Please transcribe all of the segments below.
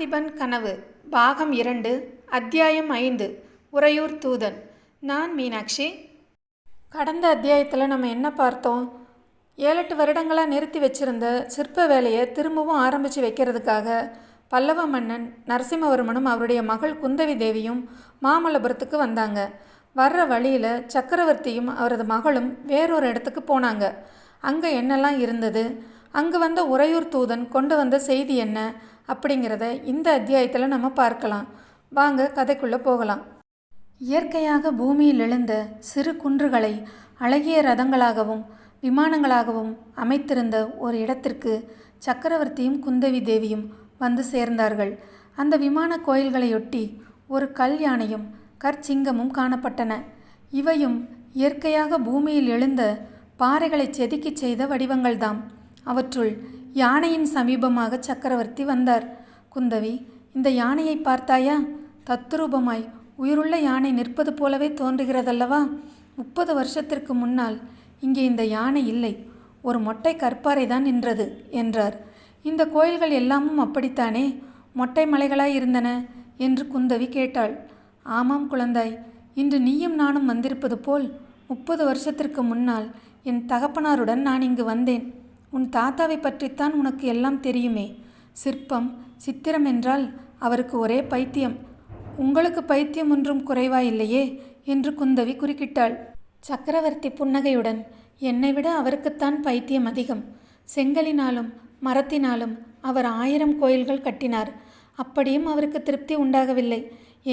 பார்த்திபன் கனவு பாகம் 2 அத்தியாயம் 5 உறையூர் தூதன். நான் மீனாட்சி. கடந்த அத்தியாயத்தில் நம்ம என்ன பார்த்தோம்? 7-8 வருடங்களாக நிறுத்தி வச்சிருந்த சிற்ப வேலையை திரும்பவும் ஆரம்பித்து வைக்கிறதுக்காக பல்லவ மன்னன் நரசிம்மவர்மனும் அவருடைய மகள் குந்தவி தேவியும் மாமல்லபுரத்துக்கு வந்தாங்க. வர்ற வழியில் சக்கரவர்த்தியும் அவரது மகளும் வேறொரு இடத்துக்கு போனாங்க. அங்கே என்னெல்லாம் இருந்தது, அங்கு வந்த உறையூர் தூதன் கொண்டு வந்த செய்தி என்ன அப்படிங்கிறத இந்த அத்தியாயத்தில் நம்ம பார்க்கலாம். வாங்க கதைக்குள்ளே போகலாம். இயற்கையாக பூமியில் எழுந்த சிறு குன்றுகளை அழகிய ரதங்களாகவும் விமானங்களாகவும் அமைத்திருந்த ஒரு இடத்திற்கு சக்கரவர்த்தியும் குந்தவி தேவியும் வந்து சேர்ந்தார்கள். அந்த விமான கோயில்களையொட்டி ஒரு கல் யானையும் கற்சிங்கமும் காணப்பட்டன. இவையும் இயற்கையாக பூமியில் எழுந்த பாறைகளை செதுக்கி செய்த வடிவங்கள்தாம். அவற்றுள் யானையின் சமீபமாக சக்கரவர்த்தி வந்தார். குந்தவி, இந்த யானையை பார்த்தாயா? தத்ரூபமாய் உயிருள்ள யானை நிற்பது போலவே தோன்றுகிறதல்லவா? 30 வருஷத்திற்கு முன்னால் இங்கே இந்த யானை இல்லை, ஒரு மொட்டை கற்பாறை தான் நின்றது என்றார். இந்த கோயில்கள் எல்லாமும் அப்படித்தானே, மொட்டை மலைகளாய் இருந்தன என்று குந்தவி கேட்டாள். ஆமாம் குழந்தாய், இன்று நீயும் நானும் வந்திருப்பது போல் 30 வருஷத்திற்கு முன்னால் என் தகப்பனாருடன் நான் இங்கு வந்தேன். உன் தாத்தாவை பற்றித்தான் உனக்கு எல்லாம் தெரியுமே. சிற்பம் சித்திரம் என்றால் அவருக்கு ஒரே பைத்தியம். உங்களுக்கு பைத்தியம் ஒன்றும் குறைவாயில்லையே என்று குந்தவி குறுக்கிட்டாள். சக்கரவர்த்தி புன்னகையுடன், என்னை விட அவருக்குத்தான் பைத்தியம் அதிகம். செங்கலினாலும் மரத்தினாலும் அவர் 1000 கோயில்கள் கட்டினார். அப்படியும் அவருக்கு திருப்தி உண்டாகவில்லை.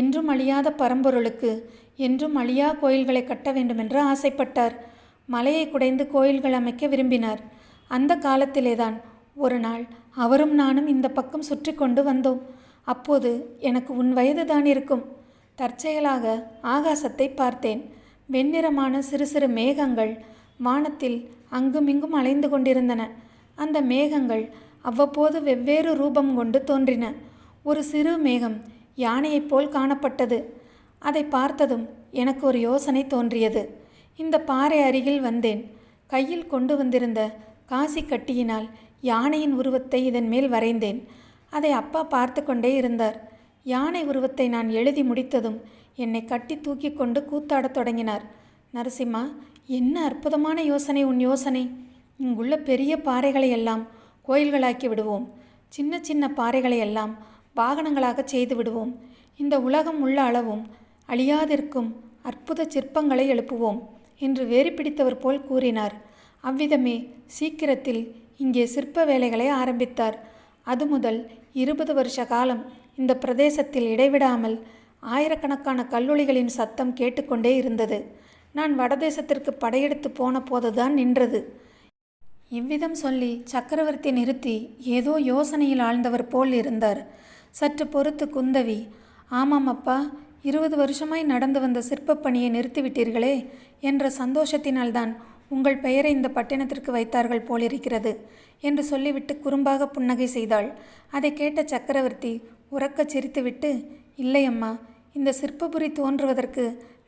என்றும் அழியாத பரம்பொருளுக்கு என்றும் அழியா கோயில்களை கட்ட வேண்டுமென்று ஆசைப்பட்டார். மலையை குடைந்து கோயில்கள் அமைக்க விரும்பினார். அந்த காலத்திலேதான் ஒரு நாள் அவரும் நானும் இந்த பக்கம் சுற்றி கொண்டு வந்தோம். அப்போது எனக்கு உன் வயதுதான் இருக்கும். தற்செயலாக ஆகாசத்தை பார்த்தேன். வெண்ணிறமான சிறு சிறு மேகங்கள் வானத்தில் அங்குமிங்கும் அலைந்து கொண்டிருந்தன. அந்த மேகங்கள் அவ்வப்போது வெவ்வேறு ரூபம் கொண்டு தோன்றின. ஒரு சிறு மேகம் யானையைப் போல் காணப்பட்டது. அதை பார்த்ததும் எனக்கு ஒரு யோசனை தோன்றியது. இந்த பாறை அருகில் வந்தேன். கையில் கொண்டு வந்திருந்த காசி கட்டியினால் யானையின் உருவத்தை இதன் மேல் வரைந்தேன். அதை அப்பா பார்த்து கொண்டே இருந்தார். யானை உருவத்தை நான் எழுதி முடித்ததும் என்னை கட்டி தூக்கி கொண்டு கூத்தாடத் தொடங்கினார். நரசிம்மா, என்ன அற்புதமான யோசனை உன் யோசனை! இங்குள்ள பெரிய பாறைகளை எல்லாம் கோயில்களாக்கி விடுவோம். சின்ன சின்ன பாறைகளை எல்லாம் வாகனங்களாக செய்து விடுவோம். இந்த உலகம் உள்ள அளவும் அழியாதிருக்கும் அற்புத சிற்பங்களை எழுப்புவோம் என்று வேறு பிடித்தவர் போல் கூறினார். அவ்விதமே சீக்கிரத்தில் இங்கே சிற்ப வேலைகளை ஆரம்பித்தார். அது முதல் 20 வருஷ காலம் இந்த பிரதேசத்தில் இடைவிடாமல் ஆயிரக்கணக்கான கல்லொளிகளின் சத்தம் கேட்டுக்கொண்டே இருந்தது. நான் வடதேசத்திற்கு படையெடுத்து போன போதுதான் நின்றது. இவ்விதம் சொல்லி சக்கரவர்த்தி நிறுத்தி ஏதோ யோசனையில் ஆழ்ந்தவர் போல் இருந்தார். சற்று பொறுத்து குந்தவி, ஆமாம் அப்பா, 20 வருஷமாய் நடந்து வந்த சிற்பப் பணியை நிறுத்திவிட்டீர்களே என்ற சந்தோஷத்தினால்தான் உங்கள் பெயரை இந்த பட்டினத்திற்கு வைத்தார்கள் போலிருக்கிறது என்று சொல்லிவிட்டு குறும்பாக புன்னகை செய்தாள். அதை கேட்ட சக்கரவர்த்தி உறக்கச் சிரித்துவிட்டு, இல்லையம்மா, இந்த சிற்பபுரி தோன்றுவதற்கு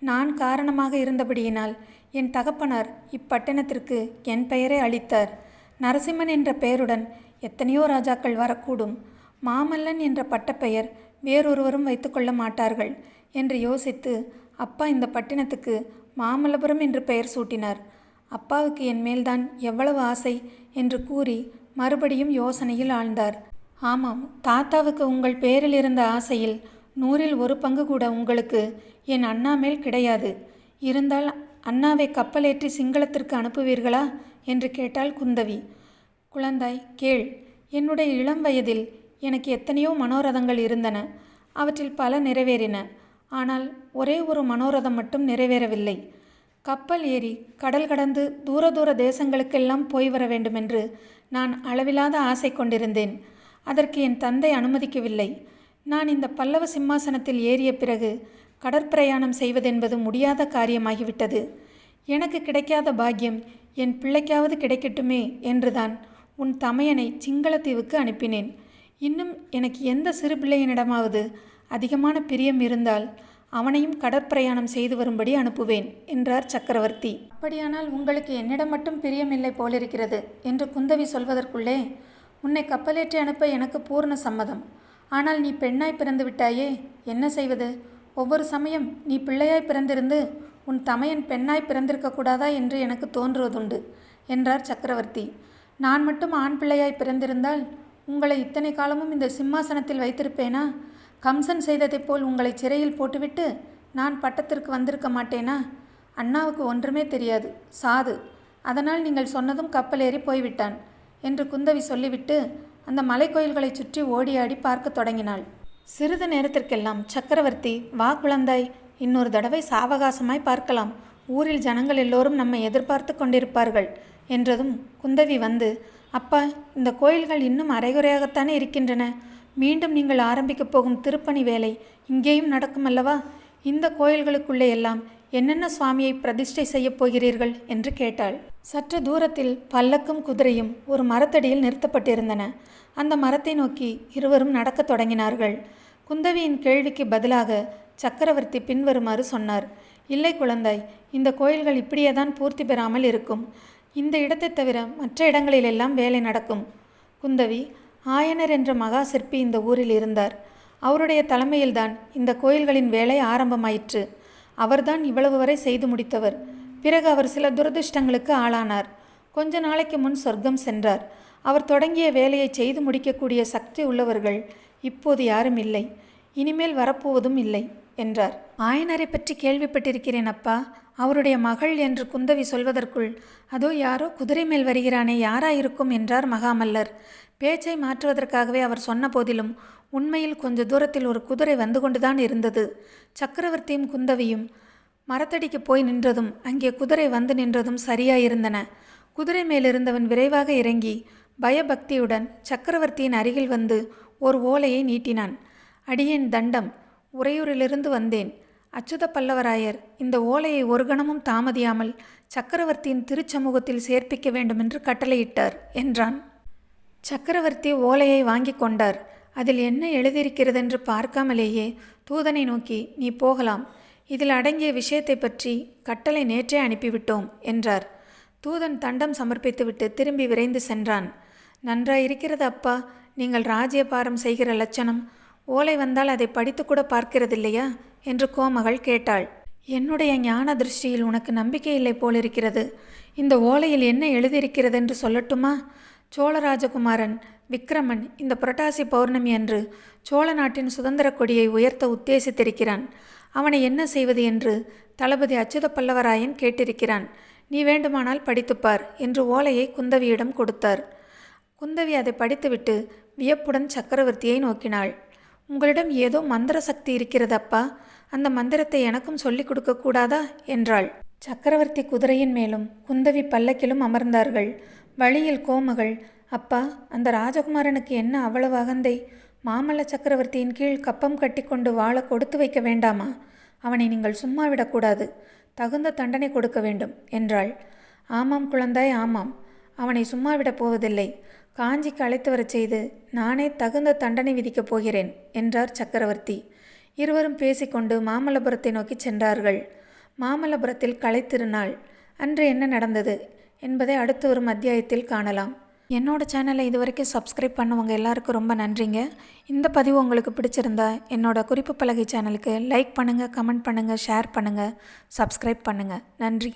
நான் காரணமாக இருந்தபடியினால் என் தகப்பனார் இப்பட்டினத்திற்கு என் பெயரை அளித்தார். நரசிம்மன் என்ற பெயருடன் எத்தனையோ ராஜாக்கள் வரக்கூடும். மாமல்லன் என்ற பட்டப்பெயர் வேறொருவரும் வைத்துக்கொள்ள மாட்டார்கள் என்று யோசித்து அப்பா இந்த பட்டினத்துக்கு மாமல்லபுரம் என்று பெயர் சூட்டினார். அப்பாவுக்கு என் மேல்தான் எவ்வளவு ஆசை என்று கூறி மறுபடியும் யோசனையில் ஆழ்ந்தார். ஆமாம், தாத்தாவுக்கு உங்கள் பேரில் இருந்த ஆசையில் 100ல் 1 பங்கு கூட உங்களுக்கு என் அண்ணா மேல் கிடையாது. இருந்தால் அண்ணாவை கப்பலேற்றி சிங்களத்திற்கு அனுப்புவீர்களா என்று கேட்டாள் குந்தவி. குழந்தாய் கேள், என்னுடைய இளம் வயதில் எனக்கு எத்தனையோ மனோரதங்கள் இருந்தன. அவற்றில் பல நிறைவேறின. ஆனால் ஒரே ஒரு மனோரதம் மட்டும் நிறைவேறவில்லை. கப்பல் ஏறி கடல் கடந்து தூர தூர தேசங்களுக்கெல்லாம் போய் வர வேண்டுமென்று நான் அளவிலாத ஆசை கொண்டிருந்தேன். அதற்கு என் தந்தை அனுமதிக்கவில்லை. நான் இந்த பல்லவ சிம்மாசனத்தில் ஏறிய பிறகு கடற்பிரயாணம் செய்வதென்பது முடியாத காரியமாகிவிட்டது. எனக்கு கிடைக்காத பாக்கியம் என் பிள்ளைக்காவது கிடைக்கட்டுமே என்றுதான் உன் தமையனை சிங்களத்தீவுக்கு அனுப்பினேன். இன்னும் எனக்கு எந்த சிறு பிள்ளையினிடமாவது அதிகமான பிரியம் இருந்தால் அவனையும் கடற்பிரயாணம் செய்து வரும்படி அனுப்புவேன் என்றார் சக்கரவர்த்தி. அப்படியானால் உங்களுக்கு என்னிடம் மட்டும் பிரியமில்லை போலிருக்கிறது என்று குந்தவி சொல்வதற்குள்ளே, உன்னை கப்பலேற்றி அனுப்ப எனக்கு பூர்ண சம்மதம். ஆனால் நீ பெண்ணாய் பிறந்து விட்டாயே, என்ன செய்வது? ஒவ்வொரு சமயம் நீ பிள்ளையாய் பிறந்திருந்து உன் தமையன் பெண்ணாய் பிறந்திருக்கக்கூடாதா என்று எனக்கு தோன்றுவதுண்டு என்றார் சக்கரவர்த்தி. நான் மட்டும் ஆண் பிள்ளையாய் பிறந்திருந்தால் உங்களை இத்தனை காலமும் இந்த சிம்மாசனத்தில் வைத்திருப்பேனா? கம்சன் செய்ததைப் போல் உங்களை சிறையில் போட்டுவிட்டு நான் பட்டத்திற்கு வந்திருக்க மாட்டேனா? அண்ணாவுக்கு ஒன்றுமே தெரியாது, சாது. அதனால் நீங்கள் சொன்னதும் கப்பல் ஏறி போய்விட்டான் என்று குந்தவி சொல்லிவிட்டு அந்த மலைக்கோயில்களை சுற்றி ஓடியாடி பார்க்க தொடங்கினாள். சிறிது நேரத்திற்கெல்லாம் சக்கரவர்த்தி, வா குழந்தாய், இன்னொரு தடவை சாவகாசமாய் பார்க்கலாம். ஊரில் ஜனங்கள் எல்லோரும் நம்மை எதிர்பார்த்து கொண்டிருப்பார்கள் என்றதும் குந்தவி வந்து, அப்பா, இந்த கோயில்கள் இன்னும் அரைகுறையாகத்தானே இருக்கின்றன. மீண்டும் நீங்கள் ஆரம்பிக்கப் போகும் திருப்பணி வேலை இங்கேயும் நடக்கும் அல்லவா? இந்த கோயில்களுக்குள்ளே எல்லாம் என்னென்ன சுவாமியை பிரதிஷ்டை செய்யப் போகிறீர்கள் என்று கேட்டாள். சற்று தூரத்தில் பல்லக்கும் குதிரையும் ஒரு மரத்தடியில் நிறுத்தப்பட்டிருந்தன. அந்த மரத்தை நோக்கி இருவரும் நடக்கத் தொடங்கினார்கள். குந்தவியின் கேள்விக்கு பதிலாக சக்கரவர்த்தி பின்வருமாறு சொன்னார். இல்லை குழந்தாய், இந்த கோயில்கள் இப்படியேதான் பூர்த்தி பெறாமல் இருக்கும். இந்த இடத்தை தவிர மற்ற இடங்களிலெல்லாம் வேலை நடக்கும். குந்தவி, ஆயனர் என்ற மகா சிற்பி இந்த ஊரில் இருந்தார். அவருடைய தலைமையில்தான் இந்த கோயில்களின் வேலை ஆரம்பமாயிற்று. அவர்தான் இவ்வளவு வரை செய்து முடித்தவர். பிறகு அவர் சில துரதிர்ஷ்டங்களுக்கு ஆளானார். கொஞ்ச நாளைக்கு முன் சொர்க்கம் சென்றார். அவர் தொடங்கிய வேலையை செய்து முடிக்கக்கூடிய சக்தி உள்ளவர்கள் இப்போது யாரும் இல்லை, இனிமேல் வரப்போவதும் இல்லை என்றார். ஆயனரை பற்றி கேள்விப்பட்டிருக்கிறேன் அப்பா. அவருடைய மகள் என்று குந்தவி சொல்வதற்குள், அதோ யாரோ குதிரை மேல் வருகிறானே, யாராயிருக்கும் என்றார் மகாமல்லர். பேச்சை மாற்றுவதற்காகவே அவர் சொன்ன போதிலும் உண்மையில் கொஞ்ச தூரத்தில் ஒரு குதிரை வந்து கொண்டுதான் இருந்தது. சக்கரவர்த்தியும் குந்தவியும் மரத்தடிக்கு போய் நின்றதும் அங்கே குதிரை வந்து நின்றதும் சரியாயிருந்தன. குதிரை மேலிருந்தவன் விரைவாக இறங்கி பயபக்தியுடன் சக்கரவர்த்தியின் அருகில் வந்து ஒரு ஓலையை நீட்டினான். அடியேன் தண்டம், உறையூரிலிருந்து வந்தேன். அச்சுத பல்லவராயர் இந்த ஓலையை ஒரு கணமும் தாமதியாமல் சக்கரவர்த்தியின் திருச்சமூகத்தில் சேர்ப்பிக்க வேண்டுமென்று கட்டளையிட்டார் என்றான். சக்கரவர்த்தி ஓலையை வாங்கி கொண்டார். அதில் என்ன எழுதியிருக்கிறதென்று பார்க்காமலேயே தூதனை நோக்கி, நீ போகலாம். இதில் அடங்கிய விஷயத்தை பற்றி கட்டளை நேற்றே அனுப்பிவிட்டோம் என்றார். தூதன் தண்டம் சமர்ப்பித்துவிட்டு திரும்பி விரைந்து சென்றான். நன்றாயிருக்கிறது அப்பா, நீங்கள் ராஜ்யபாரம் செய்கிற லட்சணம். ஓலை வந்தால் அதை படித்து கூட பார்க்கிறதில்லையா என்று கோமகள் கேட்டாள். என்னுடைய ஞான திருஷ்டியில் உனக்கு நம்பிக்கை இல்லை போலிருக்கிறது. இந்த ஓலையில் என்ன எழுதியிருக்கிறதென்று சொல்லட்டுமா? சோழராஜகுமாரன் விக்ரமன் இந்த புரட்டாசி பௌர்ணமி அன்று சோழ நாட்டின் சுதந்திர கொடியை உயர்த்த உத்தேசித்திருக்கிறான். அவனை என்ன செய்வது என்று தளபதி அச்சுத பல்லவராயன் கேட்டிருக்கிறான். நீ வேண்டுமானால் படித்துப்பார் என்று ஓலையை குந்தவியிடம் கொடுத்தார். குந்தவி அதை படித்துவிட்டு வியப்புடன் சக்கரவர்த்தியை நோக்கினாள். உங்களிடம் ஏதோ மந்திர சக்தி இருக்கிறது அப்பா, அந்த மந்திரத்தை எனக்கும் சொல்லிக் கொடுக்கக்கூடாதா என்றாள். சக்கரவர்த்தி குதிரையின் மேலும் குந்தவி பல்லக்கிலும் அமர்ந்தார்கள். வழியில் கோமகள், அப்பா, அந்த ராஜகுமாரனுக்கு என்ன அவ்வளவு அகந்தை? மாமல்ல சக்கரவர்த்தியின் கீழ் கப்பம் கட்டி கொண்டு வாழ கொடுத்து வைக்க வேண்டாமா? அவனை நீங்கள் சும்மா விடக்கூடாது, தகுந்த தண்டனை கொடுக்க வேண்டும் என்றாள். ஆமாம் குழந்தாய், ஆமாம், அவனை சும்மா விடப் போவதில்லை. காஞ்சிக்கு அழைத்து வரச் செய்து நானே தகுந்த தண்டனை விதிக்கப் போகிறேன் என்றார் சக்கரவர்த்தி. இருவரும் பேசிக்கொண்டு மாமல்லபுரத்தை நோக்கி சென்றார்கள். மாமல்லபுரத்தில் கலைத்திருநாள் அன்று என்ன நடந்தது என்பதை அடுத்து வரும் அத்தியாயத்தில் காணலாம். என்னோட சேனலை இதுவரைக்கும் சப்ஸ்கிரைப் பண்ணவங்க எல்லாருக்கும் ரொம்ப நன்றிங்க. இந்த பதிவு உங்களுக்கு பிடிச்சிருந்தா என்னோட குறிப்பு பலகை சேனலுக்கு லைக் பண்ணுங்கள், கமெண்ட் பண்ணுங்கள், ஷேர் பண்ணுங்கள், சப்ஸ்கிரைப் பண்ணுங்கள். நன்றி.